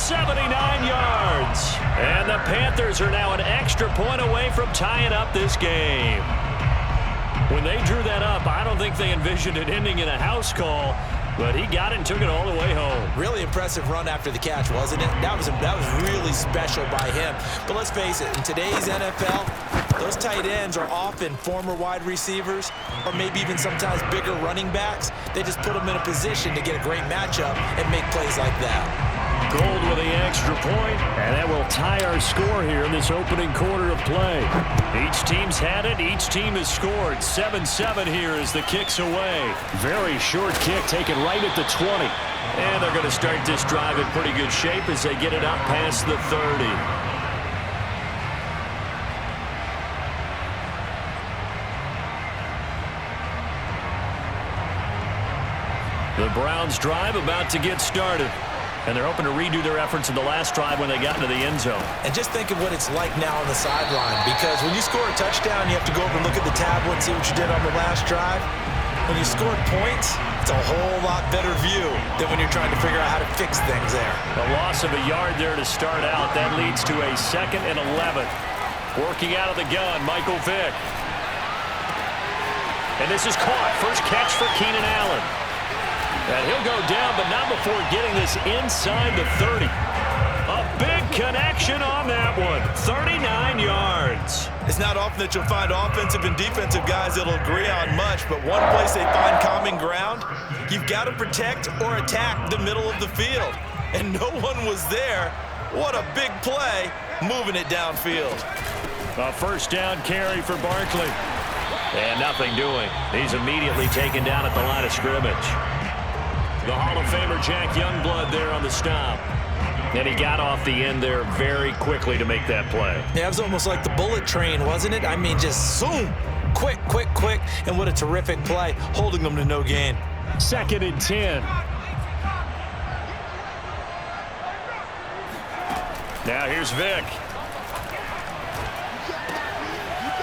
79 yards. And the Panthers are now an extra point away from tying up this game. When they drew that up, I don't think they envisioned it ending in a house call, but he got it and took it all the way home. Really impressive run after the catch, wasn't it? That was really special by him. But let's face it, in today's NFL, those tight ends are often former wide receivers or maybe even sometimes bigger running backs. They just put them in a position to get a great matchup and make plays like that. Gold with the extra point, and that will tie our score here in this opening quarter of play. Each team's had it. Each team has scored. 7-7 here as the kick's away. Very short kick taken right at the 20. And they're going to start this drive in pretty good shape as they get it up past the 30. The Browns drive about to get started. And they're hoping to redo their efforts in the last drive when they got into the end zone. And just think of what it's like now on the sideline, because when you score a touchdown, you have to go over and look at the tablet and see what you did on the last drive. When you scored points, it's a whole lot better view than when you're trying to figure out how to fix things there. A loss of a yard there to start out. That leads to a 2nd and 11. Working out of the gun, Michael Vick. And this is caught. First catch for Keenan Allen. And he'll go down, but not before getting this inside the 30. A big connection on that one. 39 yards. It's not often that you'll find offensive and defensive guys that'll agree on much, but one place they find common ground, you've got to protect or attack the middle of the field. And no one was there. What a big play, moving it downfield. A first down carry for Barkley. And nothing doing. He's immediately taken down at the line of scrimmage. The Hall of Famer Jack Youngblood there on the stop. And he got off the end there very quickly to make that play. Yeah, it was almost like the bullet train, wasn't it? I mean, just zoom. Quick, quick, quick. And what a terrific play, holding them to no gain. 2nd and 10. Now here's Vick.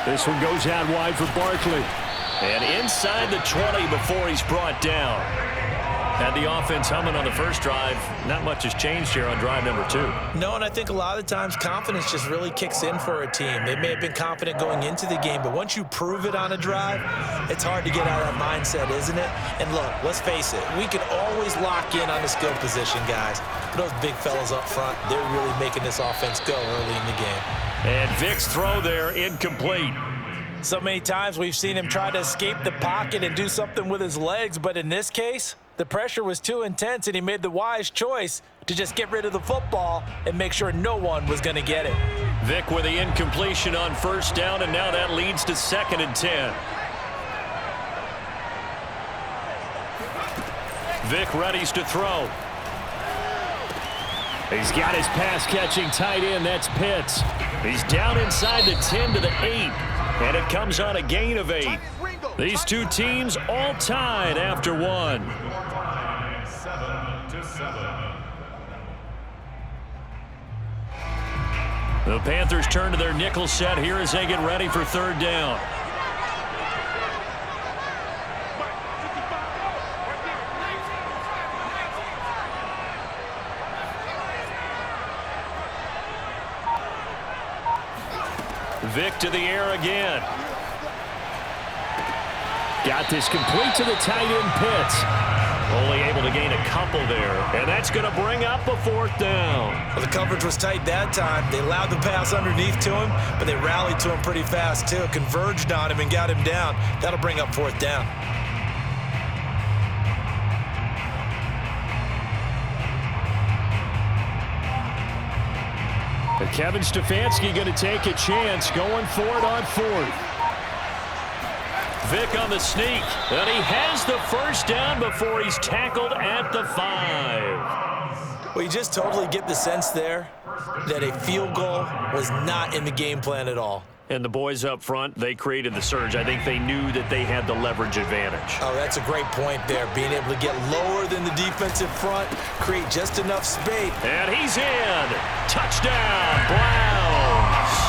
This one goes out wide for Barkley. And inside the 20 before he's brought down. Had the offense humming on the first drive. Not much has changed here on drive number 2. No, and I think a lot of the times confidence just really kicks in for a team. They may have been confident going into the game, but once you prove it on a drive, it's hard to get out of that mindset, isn't it? And look, let's face it, we can always lock in on the skill position, guys. But those big fellas up front, they're really making this offense go early in the game. And Vick's throw there incomplete. So many times we've seen him try to escape the pocket and do something with his legs, but in this case, the pressure was too intense, and he made the wise choice to just get rid of the football and make sure no one was going to get it. Vick with the incompletion on first down, and now that leads to 2nd and 10. Vick readies to throw. He's got his pass-catching tight end. That's Pitts. He's down inside the 10 to the 8, and it comes on a gain of 8. These two teams all tied after one. 7-7. The Panthers turn to their nickel set here as they get ready for 3rd down. Vick to the air again. Got this complete to the tight end, Pitts. Only able to gain a couple there, and that's going to bring up a 4th down. Well, the coverage was tight that time. They allowed the pass underneath to him, but they rallied to him pretty fast, too. Converged on him and got him down. That'll bring up 4th down. But Kevin Stefanski going to take a chance, going for it on 4th. Vick on the sneak, and he has the first down before he's tackled at the 5. Well, you just totally get the sense there that a field goal was not in the game plan at all. And the boys up front, they created the surge. I think they knew that they had the leverage advantage. Oh, that's a great point there. Being able to get lower than the defensive front, create just enough space. And he's in. Touchdown, Browns.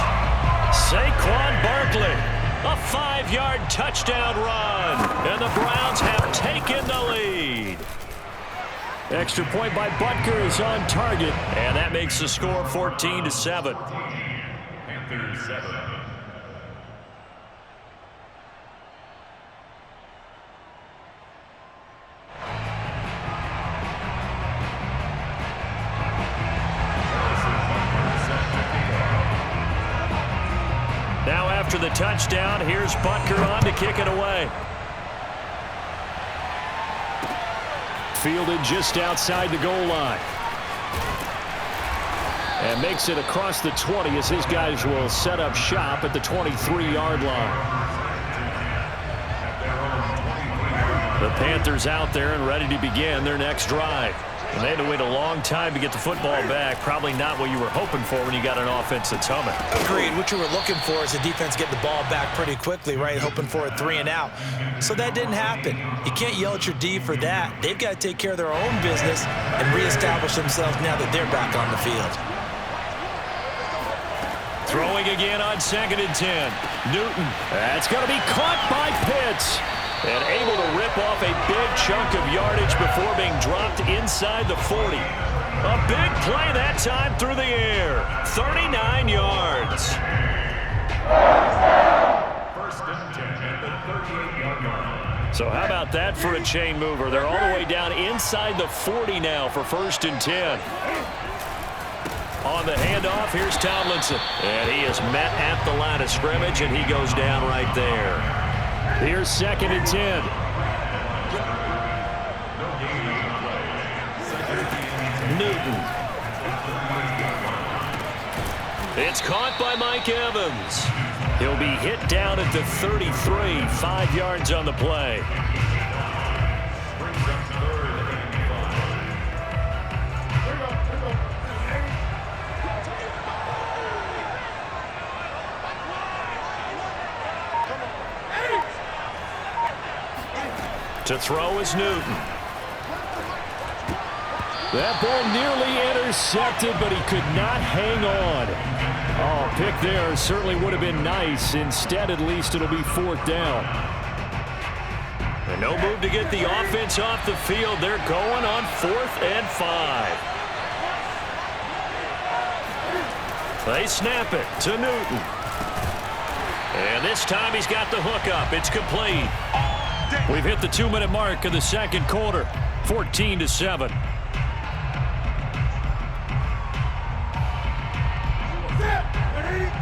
Saquon Barkley. A 5-yard touchdown run. And the Browns have taken the lead. Extra point by Butker is on target, and that makes the score 14-7. Panthers 7. Now after the touchdown, here's Butker on to kick it away. Fielded just outside the goal line. And makes it across the 20 as his guys will set up shop at the 23-yard line. The Panthers out there and ready to begin their next drive. And they had to wait a long time to get the football back. Probably not what you were hoping for when you got an offense that's humming. Agreed. What you were looking for is the defense get the ball back pretty quickly, right? Hoping for a 3-and-out. So that didn't happen. You can't yell at your D for that. They've got to take care of their own business and reestablish themselves now that they're back on the field. Throwing again on 2nd and 10. Newton. That's going to be caught by Pitts. And able to rip off a big chunk of yardage before being dropped inside the 40. A big play that time through the air. 39 yards. First and 10 at the 38-yard line. So how about that for a chain mover? They're all the way down inside the 40 now for 1st and 10. On the handoff, here's Tomlinson. And he is met at the line of scrimmage, and he goes down right there. Here's 2nd and 10. Newton. It's caught by Mike Evans. He'll be hit down at the 33, 5 yards on the play. To throw is Newton. That ball nearly intercepted, but he could not hang on. Oh, pick there certainly would have been nice. Instead, at least, it'll be 4th down. And no move to get the offense off the field. They're going on 4th and 5. They snap it to Newton. And this time he's got the hook up. It's complete. We've hit the 2-minute mark of the 2nd quarter. 14-7.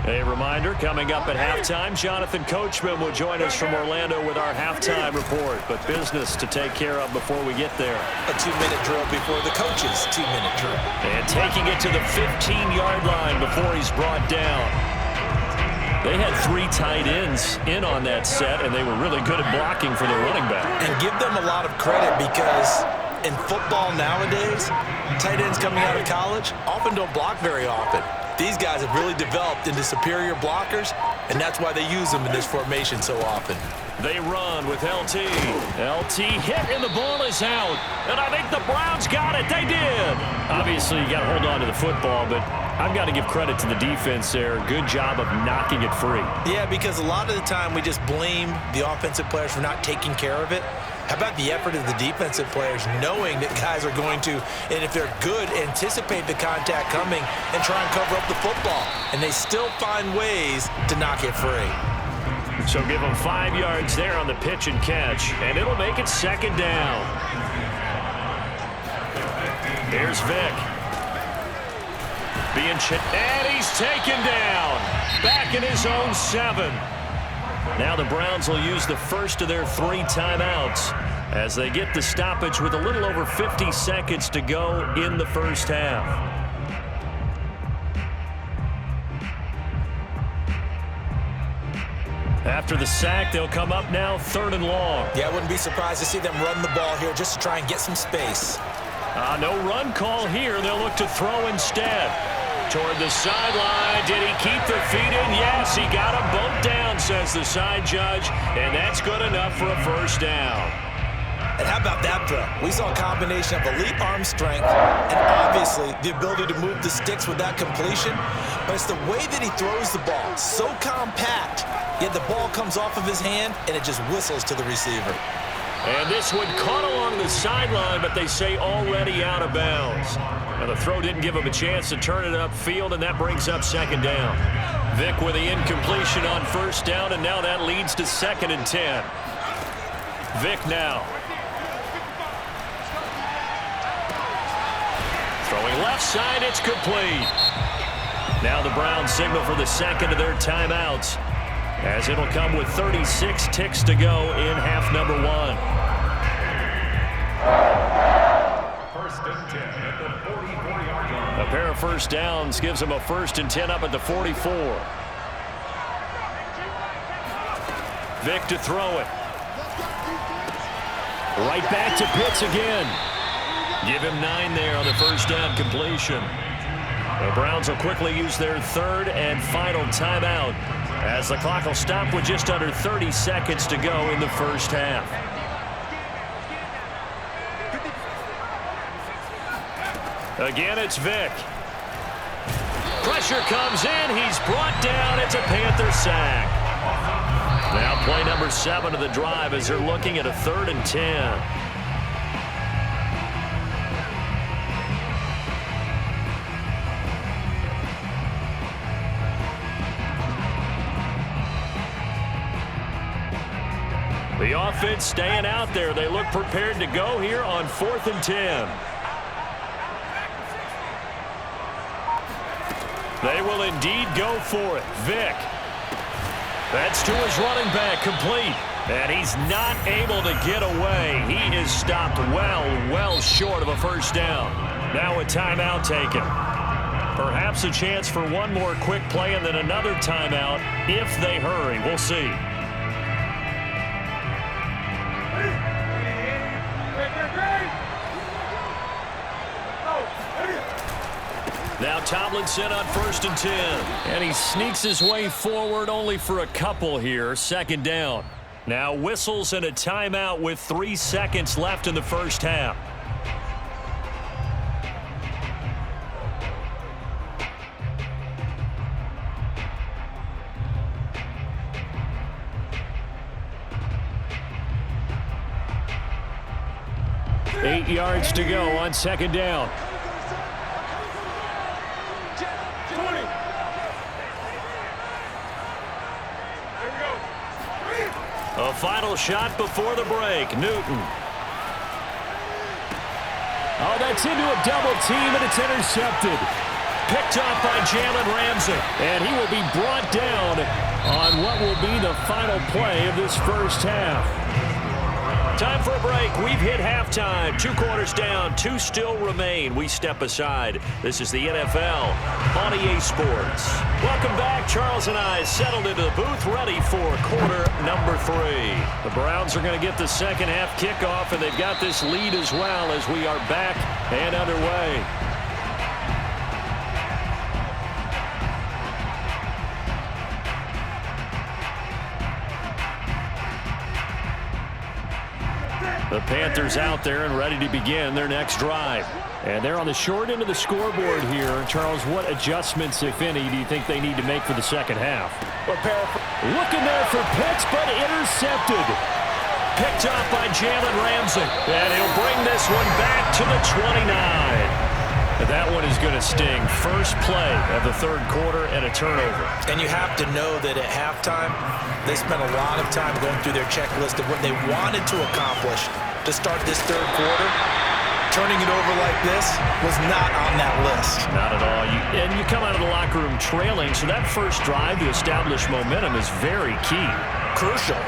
A reminder, coming up at halftime, Jonathan Coachman will join us from Orlando with our halftime report. But business to take care of before we get there. A 2-minute drill before the coach's 2-minute drill. And taking it to the 15-yard line before he's brought down. They had 3 tight ends in on that set, and they were really good at blocking for the running back. And give them a lot of credit because in football nowadays, tight ends coming out of college often don't block very often. These guys have really developed into superior blockers, and that's why they use them in this formation so often. They run with LT. LT hit, and the ball is out. And I think the Browns got it. They did. Obviously, you got to hold on to the football, but I've got to give credit to the defense there. Good job of knocking it free. Yeah, because a lot of the time we just blame the offensive players for not taking care of it. How about the effort of the defensive players knowing that guys are going to, and if they're good, anticipate the contact coming and try and cover up the football. And they still find ways to knock it free. So give them 5 yards there on the pitch and catch, and it'll make it 2nd down. Here's Vick. And he's taken down. Back in his own 7. Now the Browns will use the first of their 3 timeouts as they get the stoppage with a little over 50 seconds to go in the first half. After the sack, they'll come up now 3rd and long. Yeah, I wouldn't be surprised to see them run the ball here just to try and get some space. No run call here. They'll look to throw instead. Toward the sideline. Did he keep the feet in? Yes, he got them both down, says the side judge. And that's good enough for a 1st down. And how about that throw? We saw a combination of elite arm strength and obviously the ability to move the sticks with that completion. But it's the way that he throws the ball. So compact, yet the ball comes off of his hand and it just whistles to the receiver. And this one caught along the sideline, but they say already out of bounds. Now the throw didn't give him a chance to turn it upfield, and that brings up second down. Vick with the incompletion on first down, and now that leads to 2nd and 10. Vick now. Throwing left side, it's complete. Now the Browns signal for the second of their timeouts, as it'll come with 36 ticks to go in half number 1. 1st and 10 at the 44-yard line. A pair of first downs gives them a 1st and 10 up at the 44. Vick to throw it. Right back to Pitts again. Give him 9 there on the first down completion. The Browns will quickly use their 3rd and final timeout, as the clock will stop with just under 30 seconds to go in the first half. Again, it's Vick. Pressure comes in. He's brought down. It's a Panther sack. Now play number 7 of the drive as they're looking at a 3rd and 10. The offense staying out there. They look prepared to go here on 4th and 10. They will indeed go for it. Vick. That's to his running back, complete. And he's not able to get away. He is stopped well short of a first down. Now a timeout taken. Perhaps a chance for one more quick play and then another timeout if they hurry. We'll see. Now Tomlinson on 1st and 10. And he sneaks his way forward only for a couple here. 2nd down. Now whistles and a timeout with 3 seconds left in the first half. Eight yards to go on 2nd down. A final shot before the break. Newton. Oh, that's into a double team, and it's intercepted. Picked up by Jalen Ramsey. And he will be brought down on what will be the final play of this first half. Time for a break. We've hit halftime. 2 quarters down. 2 still remain. We step aside. This is the NFL on EA Sports. Welcome back. Charles and I settled into the booth, ready for quarter number 3. The Browns are going to get the second half kickoff, and they've got this lead as well as we are back and underway. The Panthers out there and ready to begin their next drive. And they're on the short end of the scoreboard here. Charles, what adjustments, if any, do you think they need to make for the second half? Looking there for Pitts, but intercepted. Picked up by Jalen Ramsey. And he'll bring this one back to the 29. That one is going to sting. First play of the 3rd quarter and a turnover. And you have to know that at halftime, they spent a lot of time going through their checklist of what they wanted to accomplish to start this 3rd quarter. Turning it over like this was not on that list. Not at all. And you come out of the locker room trailing, so that first drive to establish momentum is very key. Crucial.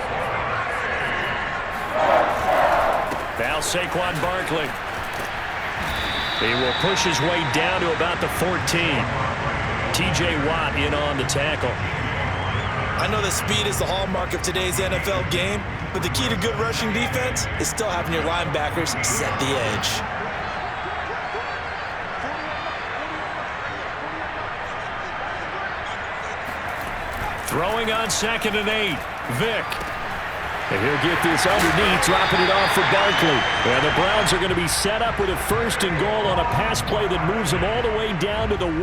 Now Saquon Barkley. He will push his way down to about the 14. T.J. Watt in on the tackle. I know that speed is the hallmark of today's NFL game, but the key to good rushing defense is still having your linebackers set the edge. Throwing on 2nd and 8. Vick. And he'll get this underneath, dropping it off for Barkley. And the Browns are going to be set up with a 1st and goal on a pass play that moves them all the way down to the 1.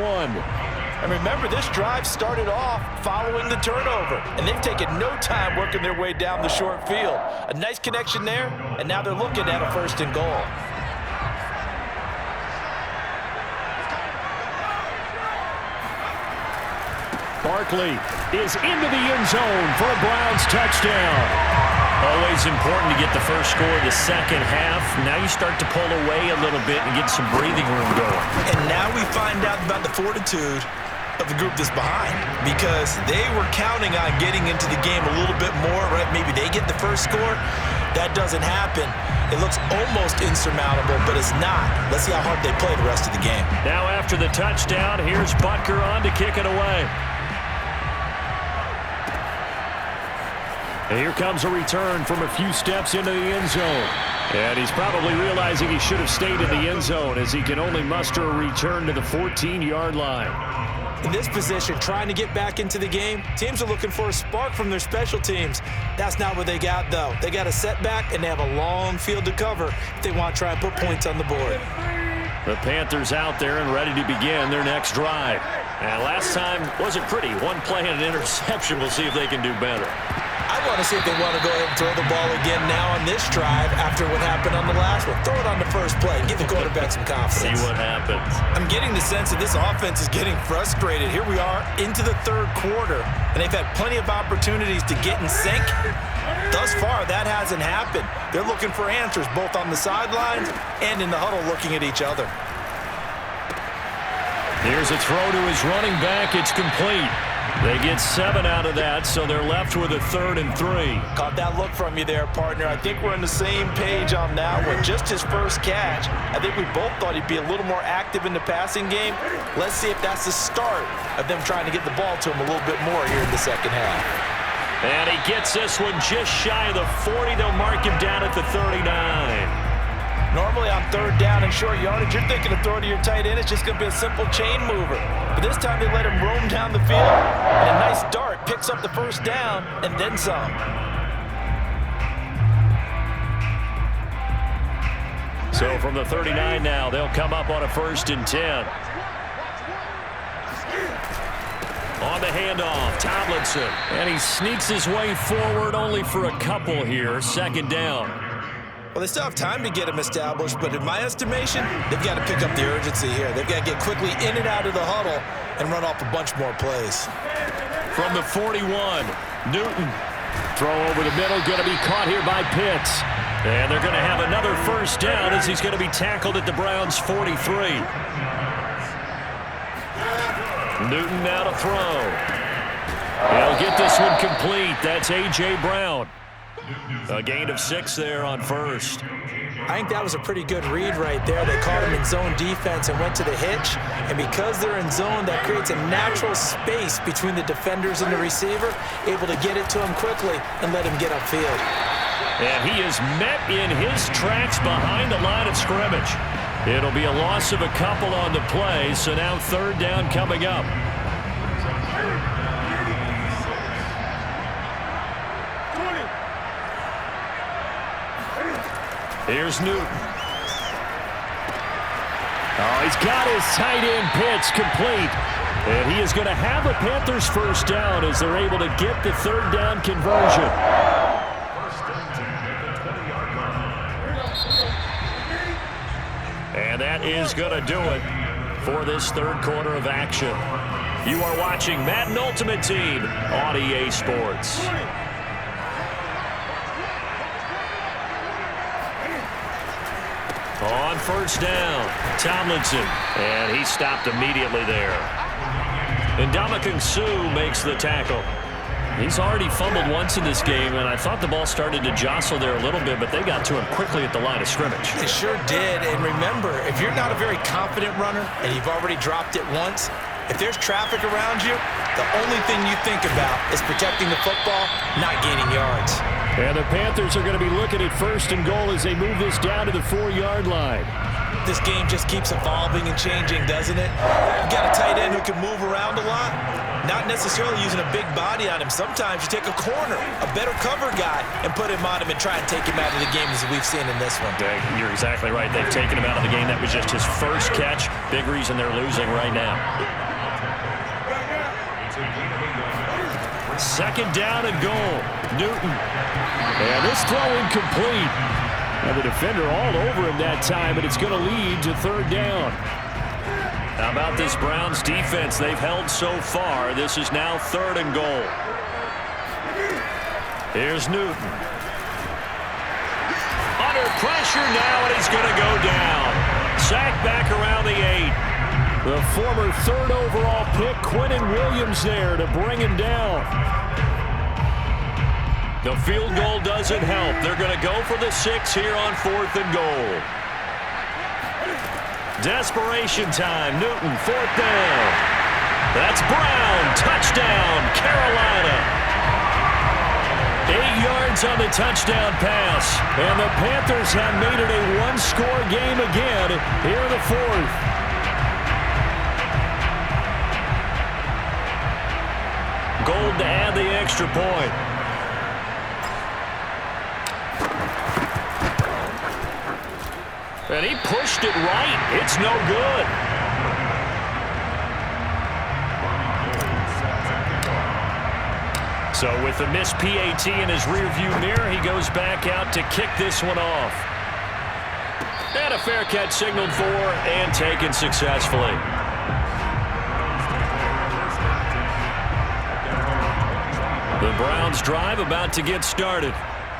And remember, this drive started off following the turnover, and they've taken no time working their way down the short field. A nice connection there, and now they're looking at a 1st and goal. Barkley is into the end zone for a Browns touchdown. Always important to get the first score of the second half. Now you start to pull away a little bit and get some breathing room going. And now we find out about the fortitude of the group that's behind, because they were counting on getting into the game a little bit more, right? Maybe they get the first score. That doesn't happen. It looks almost insurmountable, but it's not. Let's see how hard they play the rest of the game. Now after the touchdown, here's Butker on to kick it away. And here comes a return from a few steps into the end zone. And he's probably realizing he should have stayed in the end zone, as he can only muster a return to the 14-yard line. In this position, trying to get back into the game, teams are looking for a spark from their special teams. That's not what they got, though. They got a setback, and they have a long field to cover if they want to try and put points on the board. The Panthers out there and ready to begin their next drive. And last time wasn't pretty. One play and an interception. We'll see if they can do better. I want to see if they want to go ahead and throw the ball again now on this drive after what happened on the last one. Throw it on the first play. Give the quarterback some confidence. See what happens. I'm getting the sense that this offense is getting frustrated. Here we are into the 3rd quarter, and they've had plenty of opportunities to get in sync. Thus far, that hasn't happened. They're looking for answers both on the sidelines and in the huddle looking at each other. Here's a throw to his running back. It's complete. They get 7 out of that, so they're left with a 3rd and 3. Caught that look from you there, partner. I think we're on the same page on that one. Just his first catch. I think we both thought he'd be a little more active in the passing game. Let's see if that's the start of them trying to get the ball to him a little bit more here in the second half. And he gets this one just shy of the 40. They'll mark him down at the 39. Normally on 3rd down and short yardage, you're thinking of throw to your tight end. It's just going to be a simple chain mover. But this time they let him roam down the field, and a nice dart picks up the first down and then some. So from the 39 now, they'll come up on a 1st and 10. On the handoff, Tomlinson. And he sneaks his way forward only for a couple here. 2nd down. Well, they still have time to get him established, but in my estimation, they've got to pick up the urgency here. They've got to get quickly in and out of the huddle and run off a bunch more plays. From the 41, Newton. Throw over the middle, going to be caught here by Pitts. And they're going to have another 1st down as he's going to be tackled at the Browns' 43. Newton now to throw. He'll get this one complete. That's A.J. Brown. A gain of 6 there on 1st. I think that was a pretty good read right there. They caught him in zone defense and went to the hitch. And because they're in zone, that creates a natural space between the defenders and the receiver, able to get it to him quickly and let him get upfield. And he is met in his tracks behind the line of scrimmage. It'll be a loss of a couple on the play, so now 3rd down coming up. Here's Newton. Oh, he's got his tight end Pitts complete. And he is going to have a Panthers 1st down as they're able to get the 3rd down conversion. And that is going to do it for this 3rd quarter of action. You are watching Madden Ultimate Team on EA Sports. On 1st down, Tomlinson, and he stopped immediately there. And Ndamukong Suh makes the tackle. He's already fumbled once in this game, and I thought the ball started to jostle there a little bit, but they got to him quickly at the line of scrimmage. It sure did, and remember, if you're not a very confident runner and you've already dropped it once, if there's traffic around you, the only thing you think about is protecting the football, not gaining yards. And the Panthers are going to be looking at 1st and goal as they move this down to the 4-yard line. This game just keeps evolving and changing, doesn't it? You got a tight end who can move around a lot, not necessarily using a big body on him. Sometimes you take a corner, a better cover guy, and put him on him and try and take him out of the game as we've seen in this one. You're exactly right. They've taken him out of the game. That was just his first catch. Big reason they're losing right now. Second down and goal. Newton. And this throw incomplete. And the defender all over him that time, and it's going to lead to third down. How about this Browns defense? They've held so far. This is now third and goal. Here's Newton. Under pressure now, and he's going to go down. Sacked back around the 8. The former third overall pick, Quentin Williams, there to bring him down. The field goal doesn't help. They're going to go for the 6 here on fourth and goal. Desperation time. Newton, fourth down. That's Brown. Touchdown, Carolina. 8 yards on the touchdown pass. And the Panthers have made it a one-score game again here in the fourth. Gold to add the extra point. And he pushed it right. It's no good. So with the missed PAT in his rearview mirror, he goes back out to kick this one off. And a fair catch signaled for and taken successfully. The Browns drive about to get started.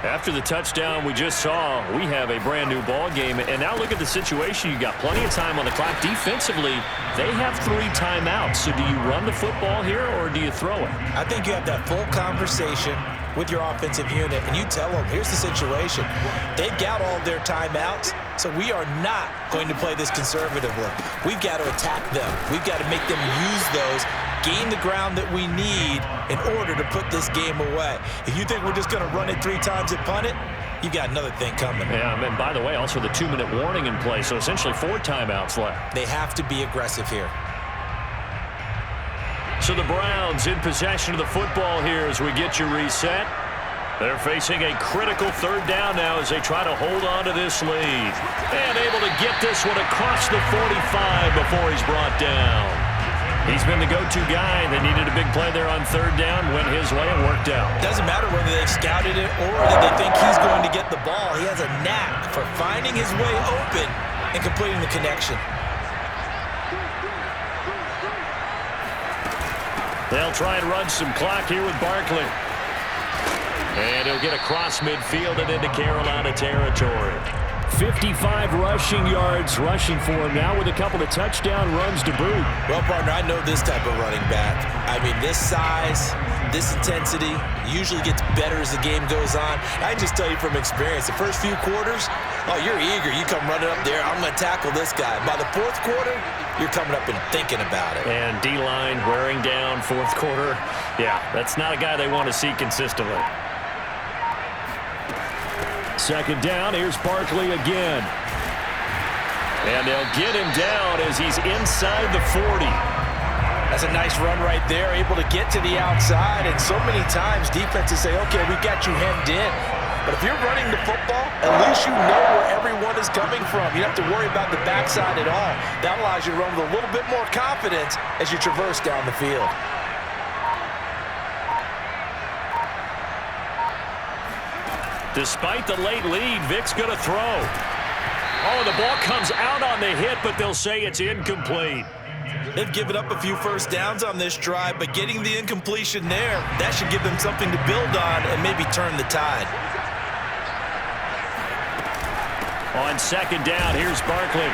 After the touchdown we just saw, we have a brand new ball game. And now look at the situation. You got plenty of time on the clock. Defensively, they have 3 timeouts. So do you run the football here or do you throw it? I think you have that full conversation with your offensive unit, and you tell them, here's the situation. They've got all their timeouts, so we are not going to play this conservatively. We've got to attack them. We've got to make them use those, gain the ground that we need in order to put this game away. If you think we're just going to run it 3 times and punt it, you've got another thing coming. Yeah, and by the way, also the 2-minute warning in play, so essentially 4 timeouts left. They have to be aggressive here. So the Browns in possession of the football here as we get you reset. They're facing a critical third down now as they try to hold on to this lead. And able to get this one across the 45 before he's brought down. He's been the go-to guy. They needed a big play there on third down. Went his way and worked out. Doesn't matter whether they scouted it or that they think he's going to get the ball. He has a knack for finding his way open and completing the connection. They'll try and run some clock here with Barkley. And he'll get across midfield and into Carolina territory. 55 rushing yards rushing for him now with a couple of touchdown runs to boot. Well, partner, I know this type of running back. I mean, this size, this intensity usually gets better as the game goes on. I can just tell you from experience, the first few quarters, oh, you're eager. You come running up there, I'm going to tackle this guy. By the fourth quarter, you're coming up and thinking about it. And D-line wearing down fourth quarter. Yeah, that's not a guy they want to see consistently. Second down, here's Barkley again. And they'll get him down as he's inside the 40. That's a nice run right there, able to get to the outside. And so many times defenses say, okay, we've got you hemmed in. But if you're running the football, at least you know where everyone is coming from. You don't have to worry about the backside at all. That allows you to run with a little bit more confidence as you traverse down the field. Despite the late lead, Vic's going to throw. Oh, the ball comes out on the hit, but they'll say it's incomplete. They've given up a few first downs on this drive, but getting the incompletion there, that should give them something to build on and maybe turn the tide. On second down, here's Barkley.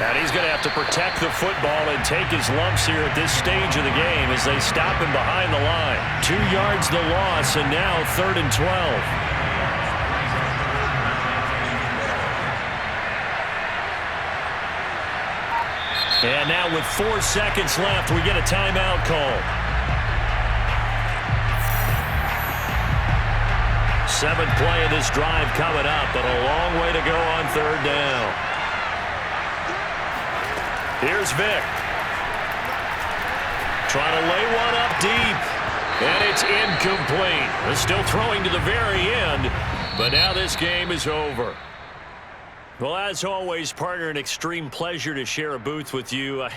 And he's going to have to protect the football and take his lumps here at this stage of the game as they stop him behind the line. 2 yards the loss, and now 3rd and 12. And now with 4 seconds left, we get a timeout call. 7th play of this drive coming up, but a long way to go on 3rd down. Here's Vic. Trying to lay one up deep. And it's incomplete. They're still throwing to the very end, but now this game is over. Well, as always, partner, an extreme pleasure to share a booth with you.